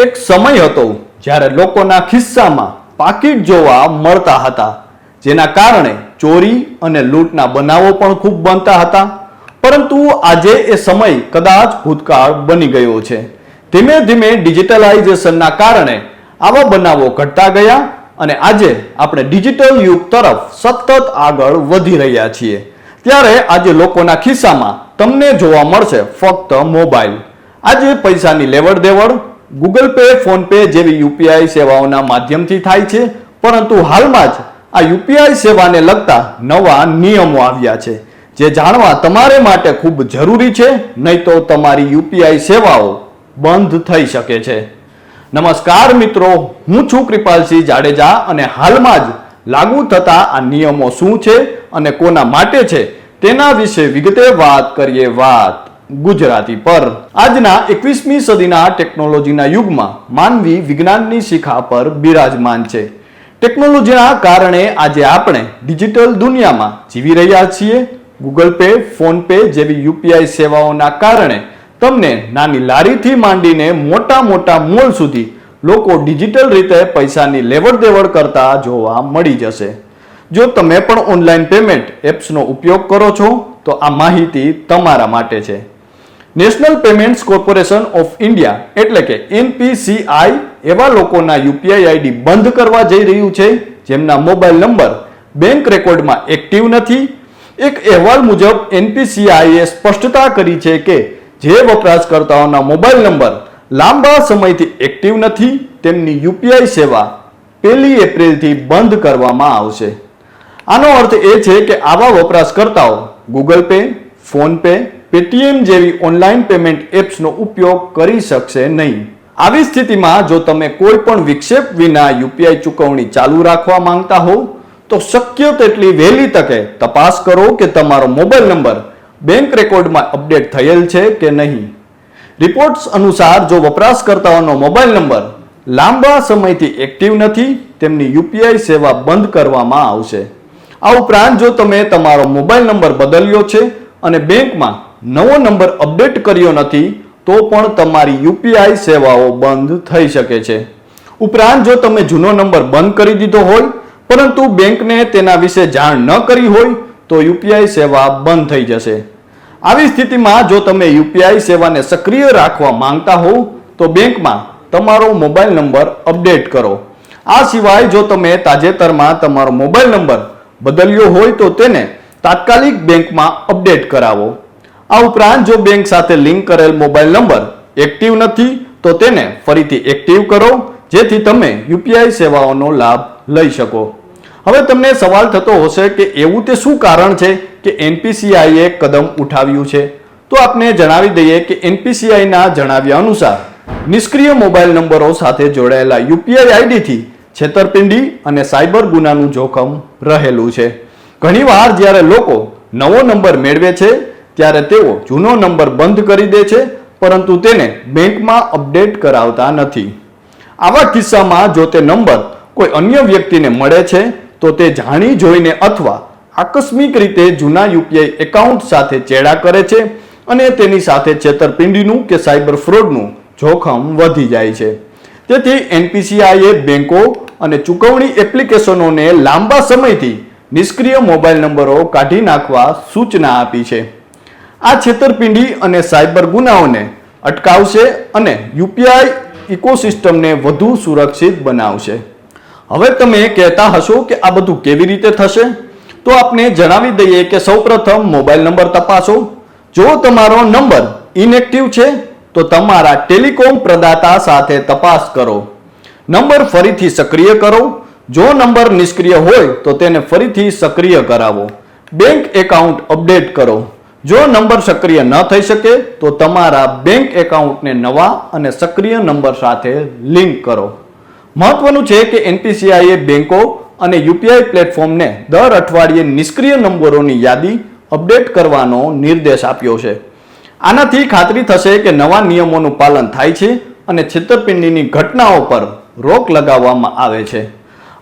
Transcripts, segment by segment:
એક સમય હતો જ્યારે લોકોના ખિસ્સામાં પાકીટ જોવા મળતા હતા, જેના કારણે ચોરી અને લૂંટના બનાવો પણ ખૂબ બનતા હતા. પરંતુ આજે એ સમય કદાચ ભૂતકાળ બની ગયો છે. ધીમે ધીમે ડિજિટલાઇઝેશનના કારણે આવા બનાવો ઘટતા ગયા અને આજે આપણે ડિજિટલ યુગ તરફ સતત આગળ વધી રહ્યા છીએ. ત્યારે આજે લોકોના ખિસ્સામાં તમને જોવા મળશે ફક્ત મોબાઈલ. આજે પૈસાની લેવડ દેવડ ગૂગલ પે, ફોન પે જેવી યુપીઆઈ સેવાઓના માધ્યમથી થાય છે. પરંતુ હાલમાં જ આ યુપીઆઈ સેવાને લગતા નવા નિયમો આવ્યા છે, જે જાણવા તમારે માટે ખૂબ જરૂરી છે, નહીં તો તમારી યુપીઆઈ સેવાઓ બંધ થઈ શકે છે. નમસ્કાર મિત્રો, હું છું કૃપાલસિંહ જાડેજા અને હાલમાં જ લાગુ થતા આ નિયમો શું છે અને કોના માટે છે તેના વિશે વિગતે વાત કરીએ. વાત ગુજરાતી પર. આજના 21મી સદીના ટેકનોલોજીના યુગમાં માનવી વિજ્ઞાનની શિખા પર બિરાજમાન છે. ટેકનોલોજીના કારણે આજે આપણે ડિજિટલ દુનિયામાં જીવી રહ્યા છીએ. ગૂગલ પે, ફોન પે જેવી યુપીઆઈ સેવાઓના કારણે તમને નાની લારીથી માંડીને મોટા મોટા મોલ સુધી લોકો ડિજિટલ રીતે પૈસાની લેવડ દેવડ કરતા જોવા મળી જશે. જો તમે પણ ઓનલાઈન પેમેન્ટ એપ્સનો ઉપયોગ કરો છો તો આ માહિતી તમારા માટે છે. National payments corporation of India એટલે કે એનપીસીઆઈ એવા લોકોના યુપીઆઈ આઈડી બંધ કરવા જઈ રહ્યું છે જેમના મોબાઈલ નંબર બેંક રેકોર્ડમાં એક્ટિવ નથી. એક અહેવાલ મુજબ એનપીસીઆઈએ સ્પષ્ટતા કરી છે કે જે વપરાશકર્તાઓના મોબાઈલ નંબર લાંબા સમયથી એક્ટિવ નથી તેમની યુપીઆઈ સેવા 1 એપ્રિલથી બંધ કરવામાં આવશે. આનો અર્થ એ છે કે આવા વપરાશકર્તાઓ Google pay, phone pay, Paytm જેવી ઓનલાઈન પેમેન્ટ એપ્સનો ઉપયોગ કરી શકશે નહીં. આવી સ્થિતિમાં જો તમે કોઈ પણ વિક્ષેપ વિના યુપીઆઈ ચૂકવણી ચાલુ રાખવા માંગતા હો તો શક્ય તેટલી વહેલી તકે તપાસ કરો કે તમારો મોબાઈલ નંબર બેંક રેકોર્ડમાં અપડેટ થયેલ છે કે નહીં. રિપોર્ટ્સ અનુસાર જો વપરાશકર્તાઓનો મોબાઈલ નંબર લાંબા સમયથી એક્ટિવ નથી તેમની યુપીઆઈ સેવા બંધ કરવામાં આવશે. આ ઉપરાંત જો તમે તમારો મોબાઈલ નંબર બદલ્યો છે અને બેંકમાં નવો નંબર અપડેટ કર્યો નથી તો પણ તમારી યુપીઆઈ સેવાઓ બંધ થઈ શકે છે. ઉપરાંત જો તમે જૂનો નંબર બંધ કરી દીધો હોય પરંતુ બેંકને તેના વિશે જાણ ન કરી હોય તો યુપીઆઈ સેવા બંધ થઈ જશે. આવી સ્થિતિમાં જો તમે યુપીઆઈ સેવાને સક્રિય રાખવા માંગતા હો તો બેંકમાં તમારો મોબાઈલ નંબર અપડેટ કરો. આ સિવાય જો તમે તાજેતરમાં તમારો મોબાઈલ નંબર બદલ્યો હોય તો તેને તાત્કાલિક બેંકમાં અપડેટ કરાવો. આ ઉપરાંત જો બેંક સાથે લિંક કરેલ મોબાઈલ નંબર એક્ટિવ નથી તો તેને ફરીથી એક્ટિવ કરો જેથી તમે યુપીઆઈ સેવાઓનો લાભ લઈ શકો. હવે તમને સવાલ થતો હશે કે એવું તે શું કારણ છે કે એનપીસીઆઈએ કદમ ઉઠાવ્યું છે? તો આપને જણાવી દઈએ કે એનપીસીઆઈના જણાવ્યા અનુસાર નિષ્ક્રિય મોબાઈલ નંબરો સાથે જોડાયેલા યુપીઆઈ આઈડીથી છેતરપિંડી અને સાયબર ગુનાનું જોખમ રહેલું છે. ઘણીવાર જ્યારે લોકો નવો નંબર મેળવે છે ત્યારે તેઓ જૂનો નંબર બંધ કરી દે છે પરંતુ તેને બેંકમાં અપડેટ કરાવતા નથી. આવા કિસ્સામાં જો તે નંબર કોઈ અન્ય વ્યક્તિને મળે છે તો તે જાણી જોઈને અથવા આકસ્મિક રીતે જૂના યુપીઆઈ એકાઉન્ટ સાથે ચેડા કરે છે અને તેની સાથે છેતરપિંડીનું કે સાયબર ફ્રોડનું જોખમ વધી જાય છે. તેથી એનપીસીઆઈએ બેંકો અને ચૂકવણી એપ્લિકેશનોને લાંબા સમયથી નિષ્ક્રિય મોબાઈલ નંબરો કાઢી નાખવા સૂચના આપી છે. આ છેતરપિંડી અને સાયબર ગુનાઓને અટકાવશે અને યુપીઆઈ ઇકોસિસ્ટમને વધુ સુરક્ષિત બનાવશે. હવે તમે કહેતા હશો કે આ બધું કેવી રીતે થશે? તો આપને જણાવી દઈએ કે સૌપ્રથમ મોબાઈલ નંબર તપાસો. જો તમારો નંબર ઇનએક્ટિવ છે તો તમારા ટેલિકોમ પ્રદાતા સાથે તપાસ કરો. નંબર ફરીથી સક્રિય કરો. જો નંબર નિષ્ક્રિય હોય તો તેને ફરીથી સક્રિય કરાવો. બેંક એકાઉન્ટ અપડેટ કરો. જો નંબર સક્રિય ન થઈ શકે તો તમારા બેંક એકાઉન્ટને નવા અને સક્રિય નંબર સાથે લિંક કરો. મહત્વનું છે કે એનપીસીઆઈએ બેંકો અને યુપીઆઈ પ્લેટફોર્મને દર અઠવાડિયે નિષ્ક્રિય નંબરોની યાદી અપડેટ કરવાનો નિર્દેશ આપ્યો છે. આનાથી ખાતરી થશે કે નવા નિયમોનું પાલન થાય છે અને છેતરપિંડીની ઘટનાઓ પર રોક લગાવવામાં આવે છે.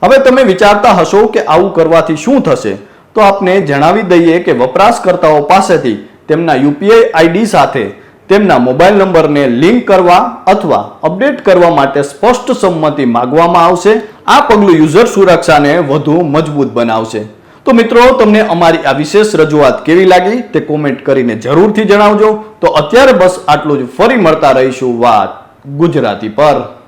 હવે તમે વિચારતા હશો કે આવું કરવાથી શું થશે? તો આપને જણાવી દઈએ કે વપરાશકર્તાઓ પાસેથી તેમના યુપીઆઈ આઈડી સાથે તેમના મોબાઈલ નંબરને લિંક કરવા અથવા અપડેટ કરવા માટે સ્પષ્ટ સંમતિ માંગવામાં આવશે. આ પગલું યુઝર સુરક્ષાને વધુ મજબૂત બનાવશે. તો મિત્રો, તમને અમારી આ વિશેષ રજૂઆત કેવી લાગી તે કોમેન્ટ કરીને જરૂરથી જણાવજો. તો અત્યારે બસ આટલું જ. ફરી મળતા રહીશું વાત ગુજરાતી પર.